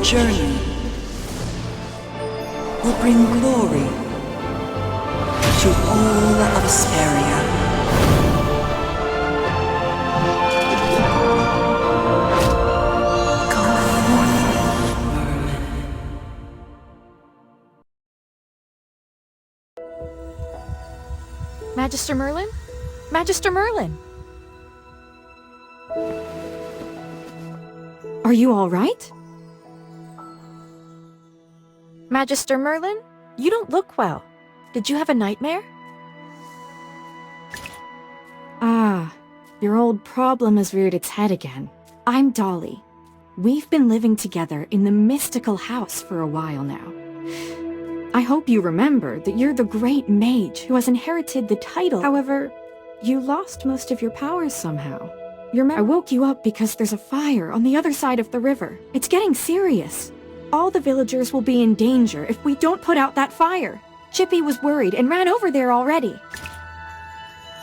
journey will bring glory to all of Asperia. Magister Merlin? Magister Merlin! Are you all right? Magister Merlin? You don't look well. Did you have a nightmare? Ah, your old problem has reared its head again. I'm Dolly. We've been living together in the mystical house for a while now. I hope you remember that you're the great mage who has inherited the title. However, you lost most of your powers somehow. I woke you up because there's a fire on the other side of the river. It's getting serious. All the villagers will be in danger if we don't put out that fire. Chippy was worried and ran over there already.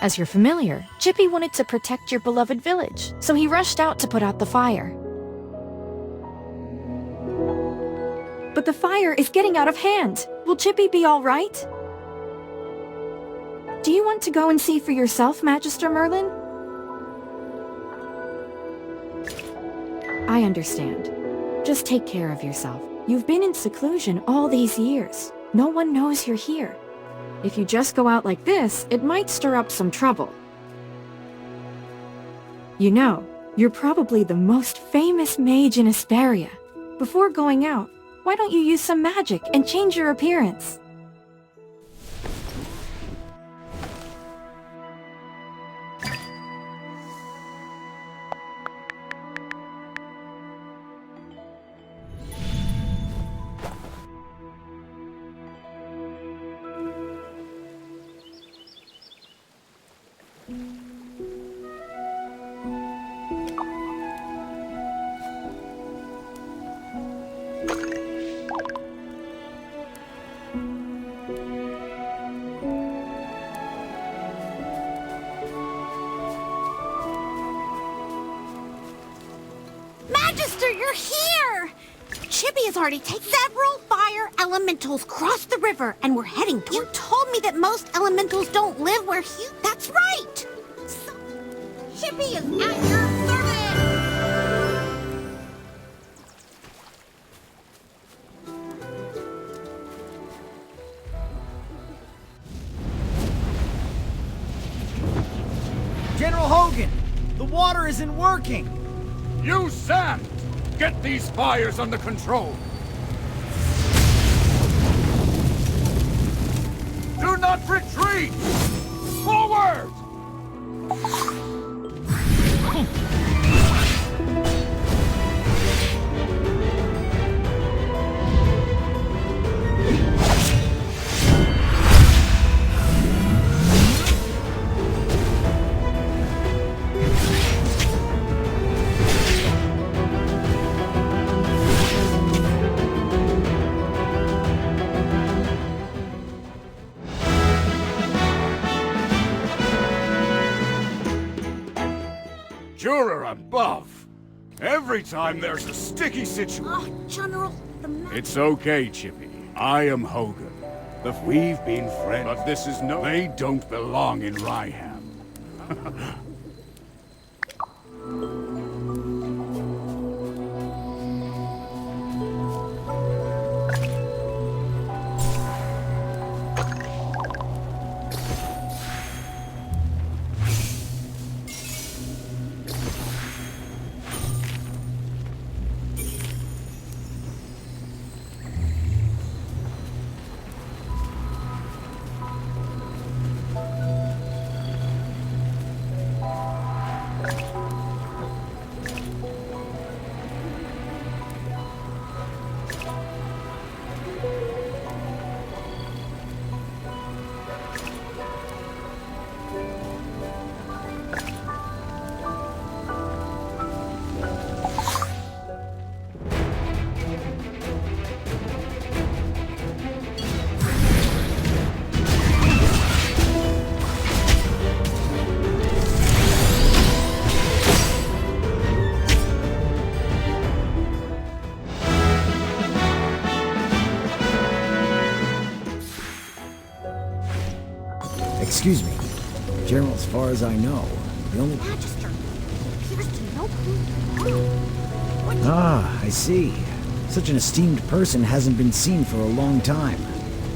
As you're familiar, Chippy wanted to protect your beloved village, so he rushed out to put out the fire. But the fire is getting out of hand. Will Chippy be all right? Do you want to go and see for yourself, Magister Merlin? I understand. Just take care of yourself. You've been in seclusion all these years. No one knows you're here. If you just go out like this, it might stir up some trouble. You know, you're probably the most famous mage in Asperia. Before going out, why don't you use some magic and change your appearance? Magister, you're here! Chippy has already taken several fire elementals across the river, and we're heading toward... You told me that most elementals don't live where he... That's right! So, Chippy is at your service! General Hogan, the water isn't working! Use sand! Get these fires under control! Do not retreat! Forward! Juror above! Every time there's a sticky situation... Oh, General, It's okay, Chippy. I am Hogan. We've been friends, but this is no... They don't belong in Ryham. Excuse me. General, as far as I know, the only... Magister appears to know who you are. What Ah, I see. Such an esteemed person hasn't been seen for a long time.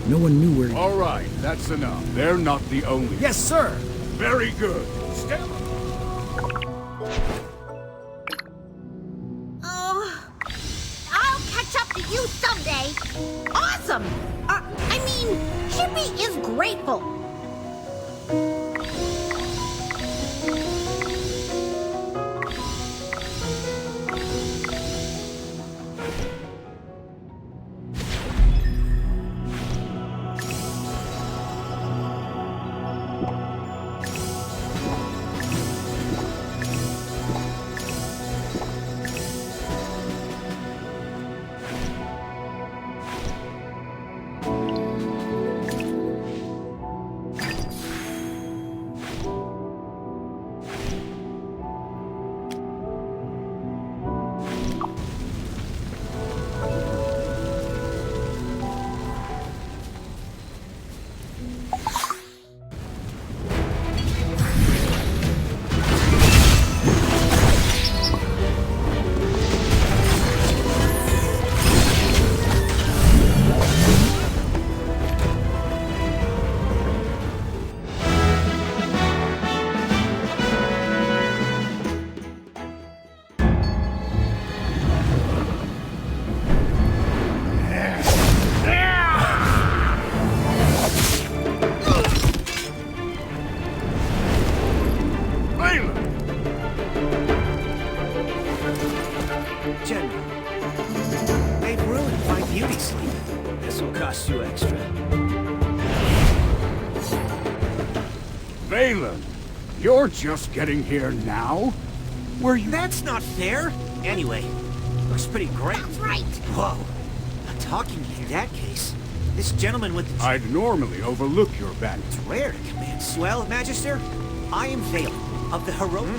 No one knew where... All right, that's enough. They're not the only... Yes, sir! Very good. Step... Oh, I'll catch up to you someday. Awesome! I mean, Chippy is grateful. General, they've ruined my beauty sleep. This will cost you extra. Valen, you're just getting here now? Were you... That's not fair. Anyway, looks pretty great. That's right. Whoa. A talking in that case. This gentleman with the... I'd normally overlook your badge. It's rare to command swell, Magister. I am Valen, of the Heroic.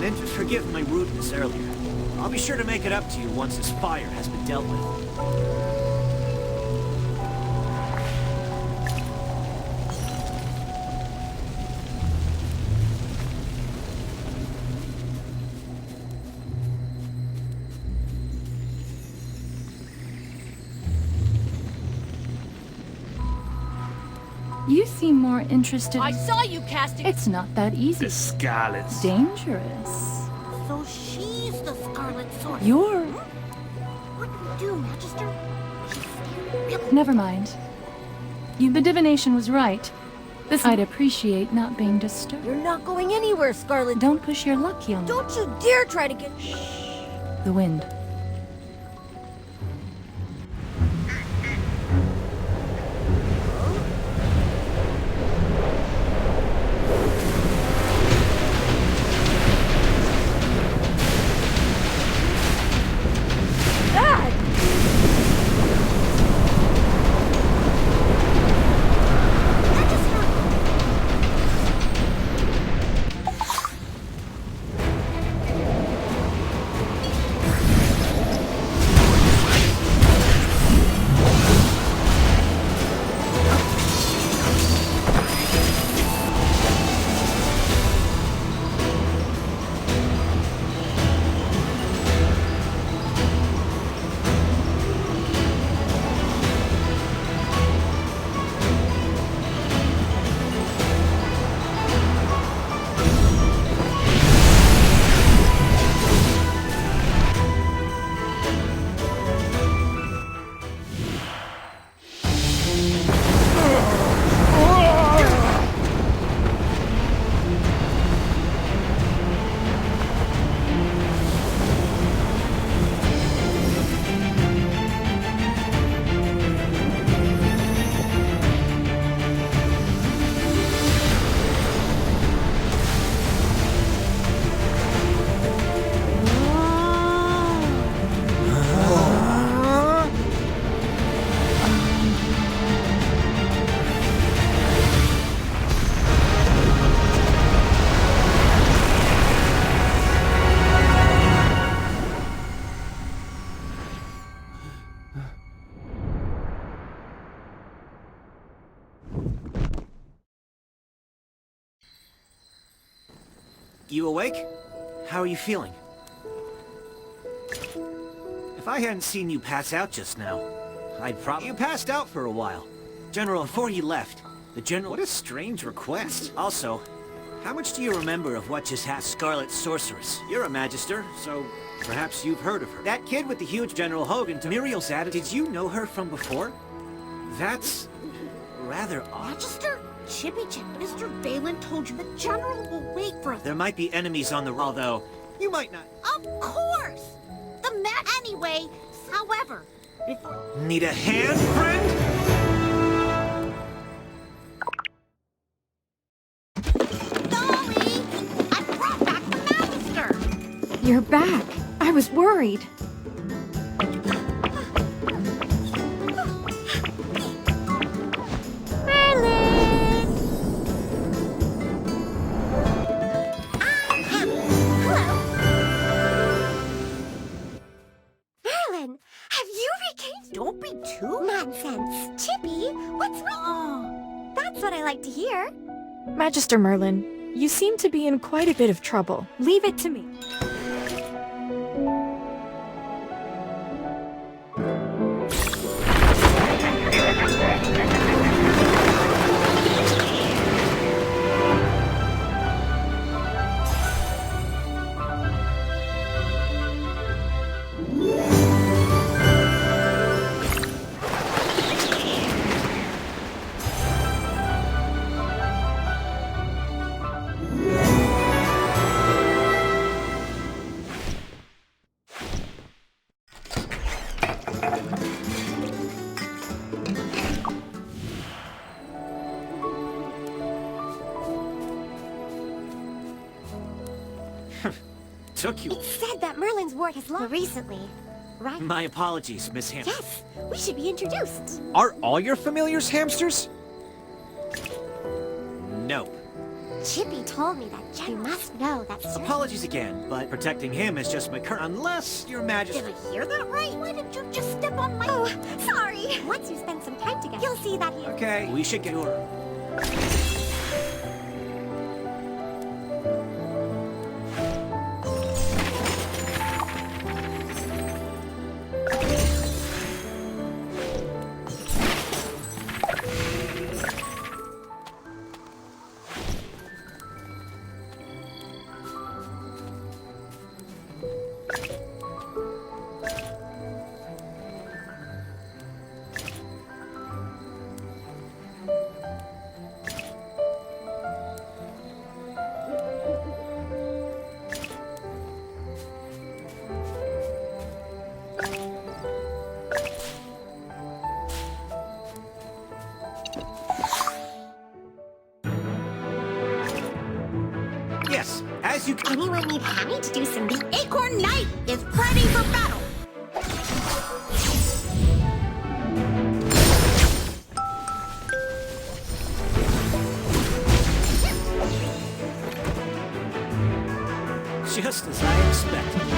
And forgive my rudeness earlier. I'll be sure to make it up to you once this fire has been dealt with. You seem more interested. I saw you casting. It's not that easy. The Scarlet's... Dangerous. So she's the Scarlet Sword. You're... What do we do, Magister? She's really... Never mind. The divination was right. I'd appreciate not being disturbed. You're not going anywhere, Scarlet. Don't push your luck, young. Don't you dare try to get... The wind. You awake? How are you feeling? If I hadn't seen you pass out just now, I'd probably... You passed out for a while. General, before he left, the General... What a strange request. Also, how much do you remember of what just happened? Scarlet Sorceress. You're a Magister, so perhaps you've heard of her. That kid with the huge General Hogan to Muriel's attitude. Did you know her from before? That's rather odd. Magister, Chippy checked. Mr. Valen told you the General will wait for us. There might be enemies on the road, though. You might not... Of course! Anyway, however, before... Need a hand, friend? Dolly! I brought back the Magister! You're back. I was worried. Don't be too... Nonsense. Chippy, what's wrong? That's what I like to hear. Magister Merlin, you seem to be in quite a bit of trouble. Leave it to me. Took you... It said that Merlin's ward has lost recently, right? My apologies, Miss Ham. Yes, we should be introduced. Are all your familiars hamsters? Nope. Chippy told me that you must know that Apologies again, but protecting him is just my current... Unless your majesty... Did I hear that right? Why did you just step on my... Oh, sorry. Once you spend some time together, you'll see that he... Okay, we should get her. Yes, as you... Anyone need Hammy to do some... The Acorn Knight is ready for battle! Just as I expected.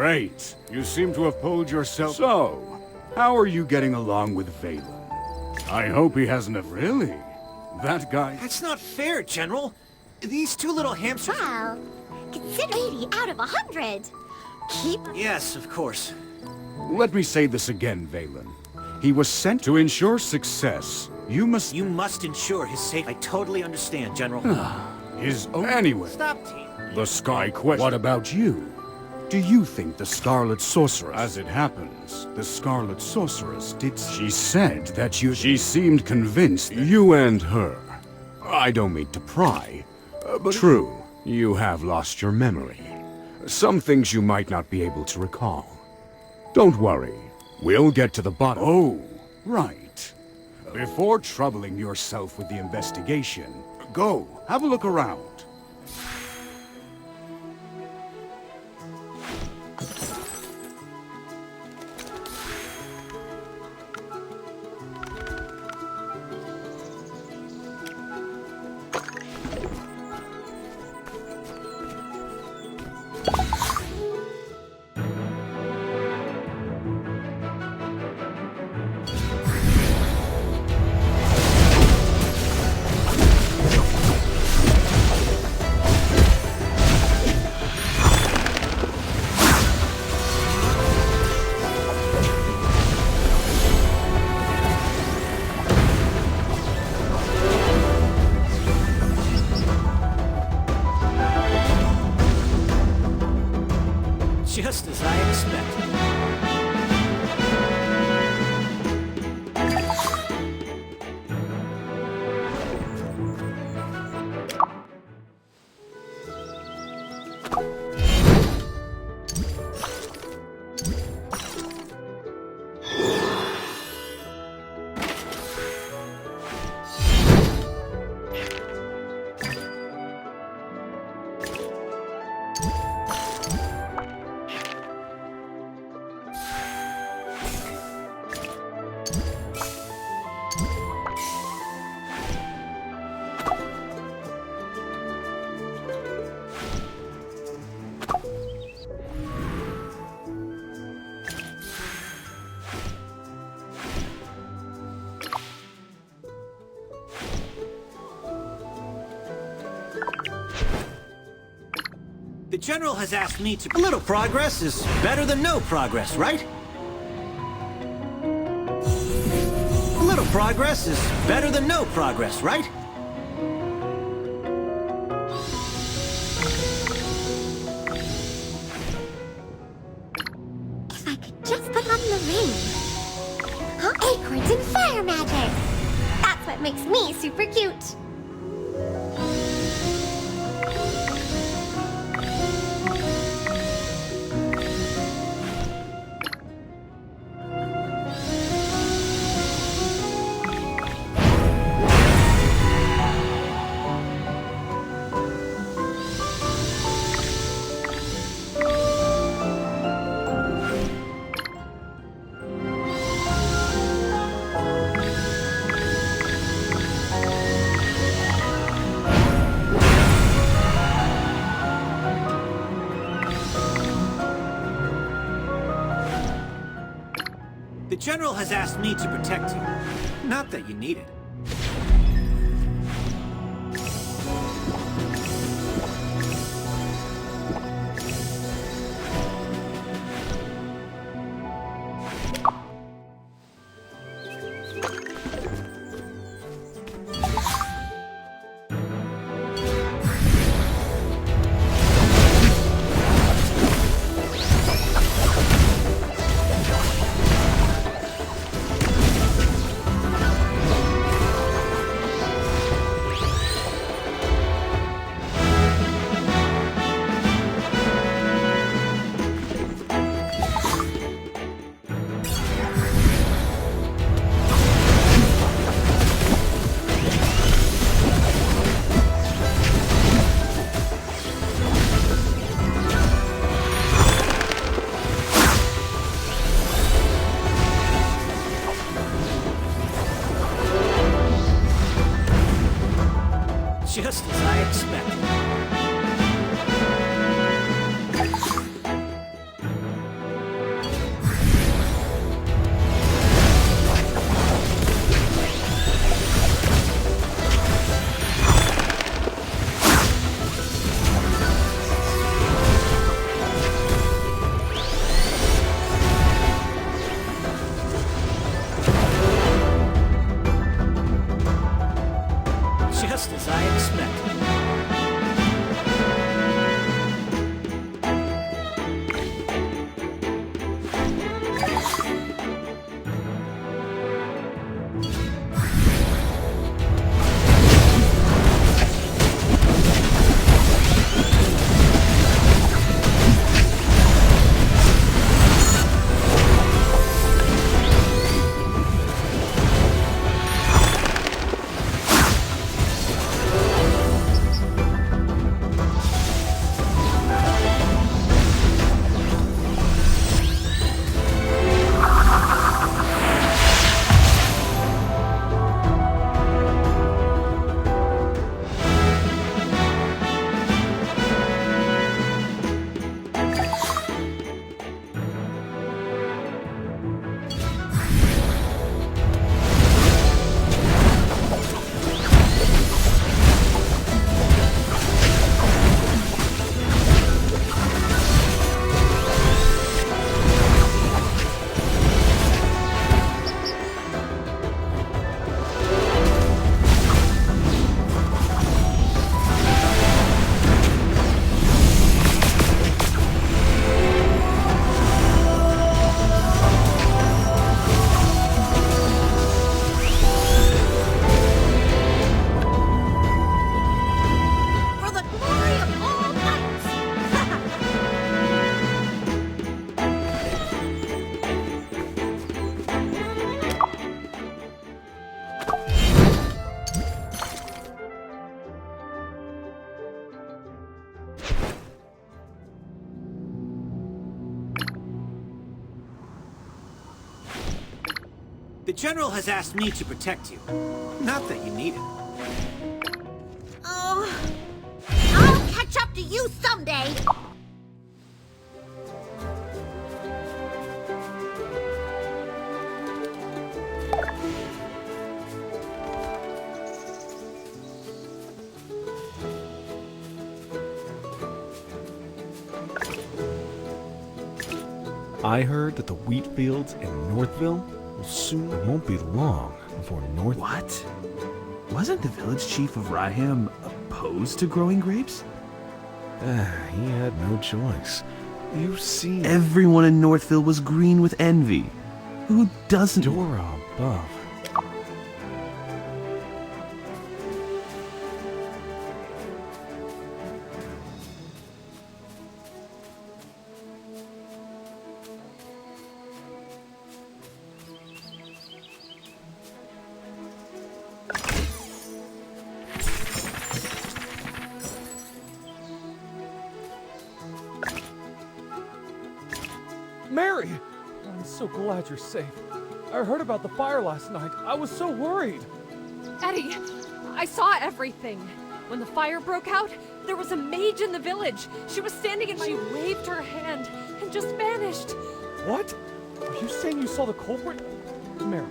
Great. You seem to have pulled yourself... So, how are you getting along with Valen? I hope he hasn't... Really? That guy... That's not fair, General. These two little hamsters... Well, consider 80 out of 100. Keep... Yes, of course. Let me say this again, Valen. He was sent to ensure success. You must ensure his safety. I totally understand, General. his own... Anyway, Stop, team. the Sky Quest... What about you? Do you think the Scarlet Sorceress... As it happens, the Scarlet Sorceress did... She said that you... She seemed convinced that... You and her. I don't mean to pry, but... True, you have lost your memory. Some things you might not be able to recall. Don't worry. We'll get to the bottom... Oh, right. Before troubling yourself with the investigation, go, have a look around. Just as I expected. The General has asked me to... A little progress is better than no progress, right? A little progress is better than no progress, right? If I could just put on the ring. Huh? Acorns and fire magic. That's what makes me super cute. The General has asked me to protect you. Not that you need it. The General has asked me to protect you. Not that you need it. Oh, I'll catch up to you someday. I heard that the wheat fields in Northville will soon. It won't be long before North. What? Wasn't the village chief of Riham opposed to growing grapes? He had no choice. You've seen Everyone in Northville was green with envy. Who doesn't? Dora above. Mary! I'm so glad you're safe. I heard about the fire last night. I was so worried. Eddie, I saw everything. When the fire broke out, there was a mage in the village. She was standing and she waved her hand and just vanished. What? Are you saying you saw the culprit? Mary.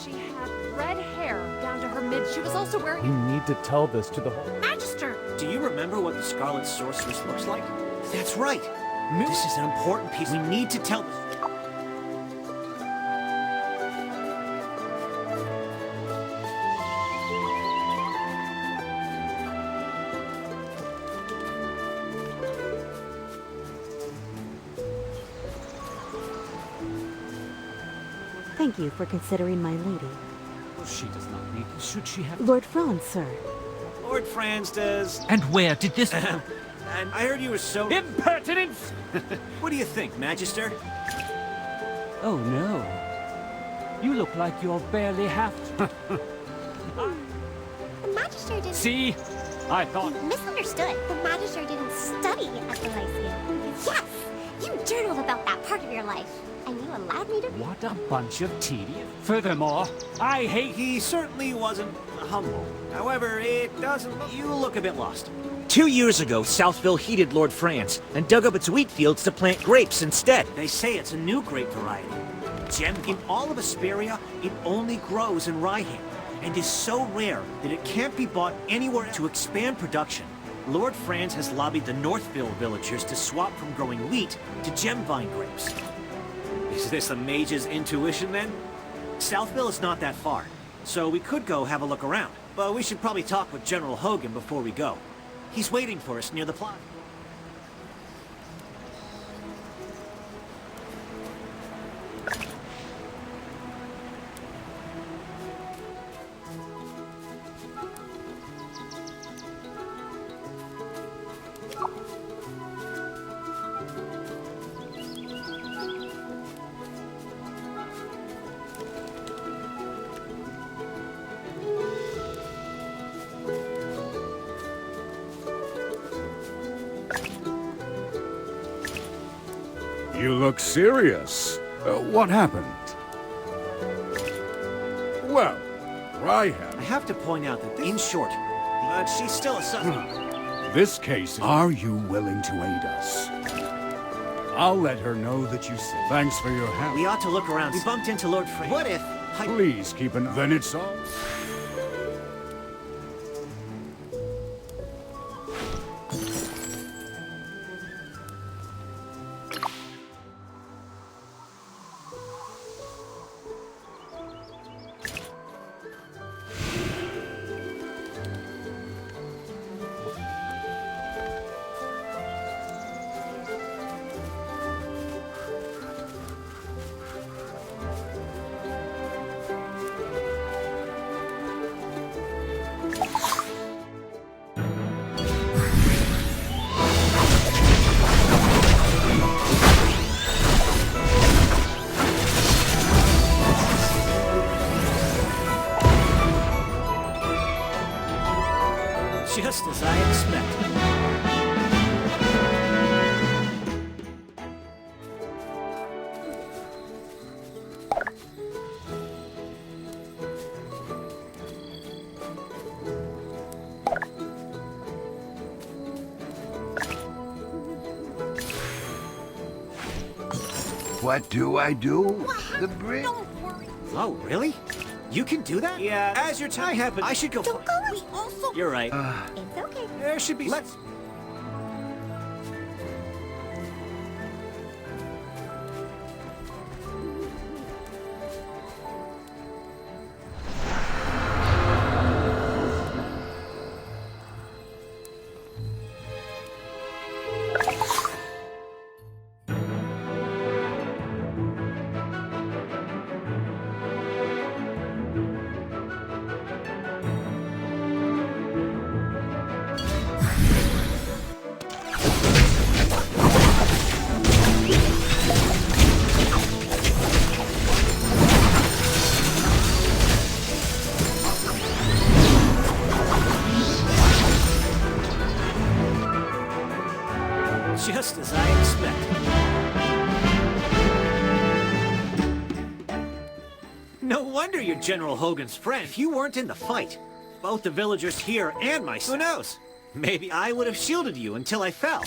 She had red hair down to her mid. She was also wearing We need to tell this to the whole... Magister! Do you remember what the Scarlet Sorceress looks like? That's right. This is an important piece. We need to tell... Thank you for considering my lady. She does not need. Should she have? Lord Franz, sir. Lord Franz does... And where did this? And I heard you were so... Impertinence! What do you think, Magister? Oh no. You look like you're barely half. The Magister didn't... See? I thought. You misunderstood. The Magister didn't study at the Lyceum. Yes! You journaled about that part of your life. And you allowed me to... What a bunch of tedious. Furthermore, I hate. He certainly wasn't humble. However, it doesn't... You look a bit lost. 2 years ago, Southville heeded Lord Franz and dug up its wheat fields to plant grapes instead. They say it's a new grape variety. Gem, in all of Asperia, it only grows in Riham, and is so rare that it can't be bought anywhere. To expand production, Lord Franz has lobbied the Northville villagers to swap from growing wheat to gem vine grapes. Is this a mage's intuition, then? Southville is not that far, so we could go have a look around. But we should probably talk with General Hogan before we go. He's waiting for us near the plaza. You look serious. What happened? Well, I have to point out that, in short, she's still a suspect. This case, are you willing to aid us? I'll let her know that you said thanks for your help. We ought to look around. We bumped into Lord Franz. What if... Please keep an... Then it's all... What do I do? The bridge? Oh, really? You can do that? Yeah, as your time happens, I should go. Don't go. We also. You're right. It's okay. There should be. Let's. Just as I expected. No wonder you're General Hogan's friend. If you weren't in the fight, both the villagers here and myself, who knows? Maybe I would have shielded you until I fell.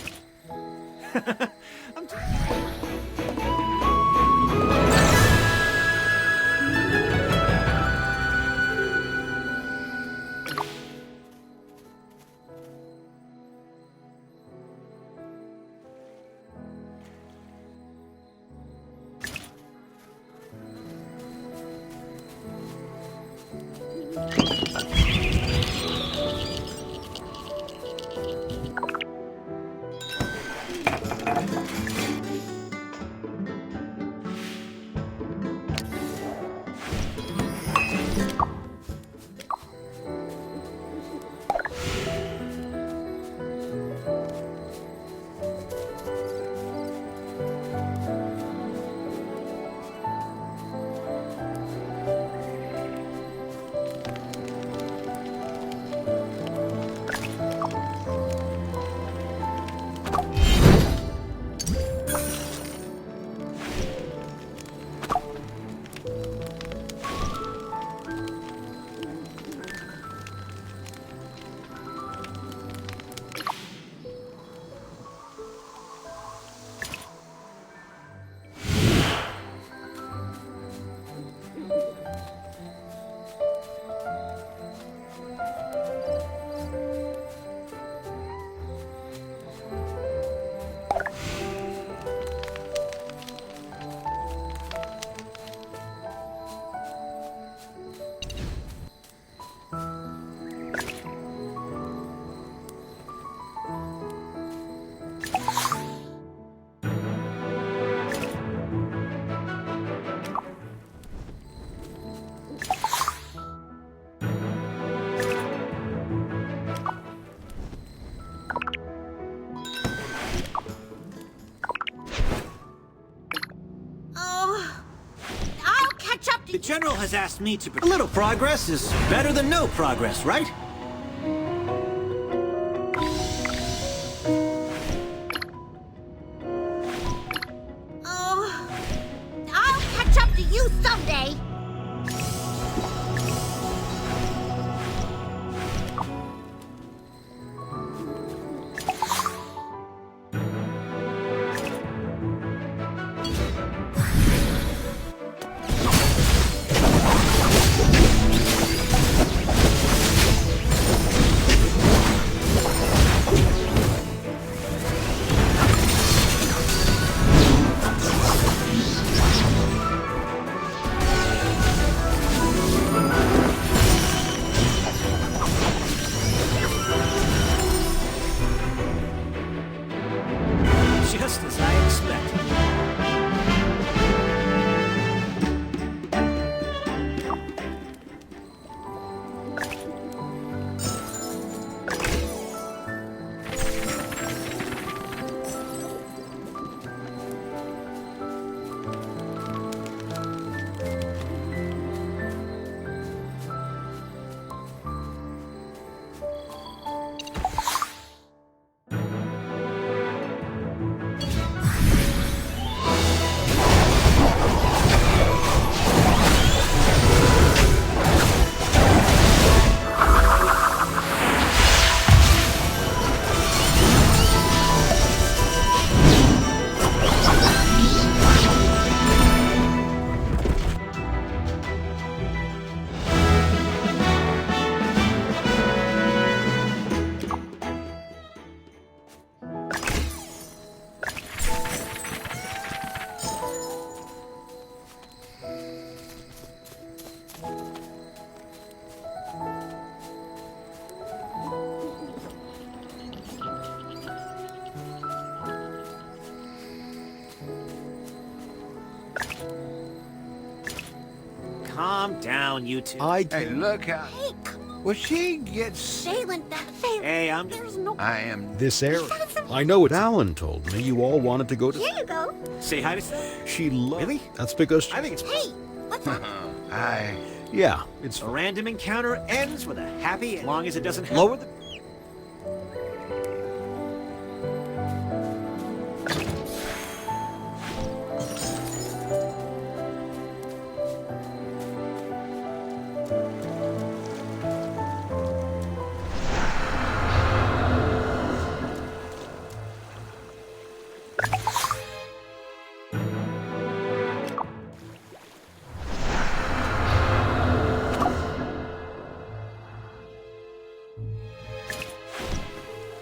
The General has asked me to... A little progress is better than no progress, right? I'll catch up to you someday. Calm down, you two. Hey, look out. Hey, come on. Well, she gets... Jalen, Hey, I'm... there's no... I am... This area. I know it. Alan told me you all wanted to go to... Here you go. Say hi to... She loved... Really? That's because... I think it's... Hey, what's up? I... Yeah, it's... A random encounter ends with a happy... As long as it doesn't... Lower the...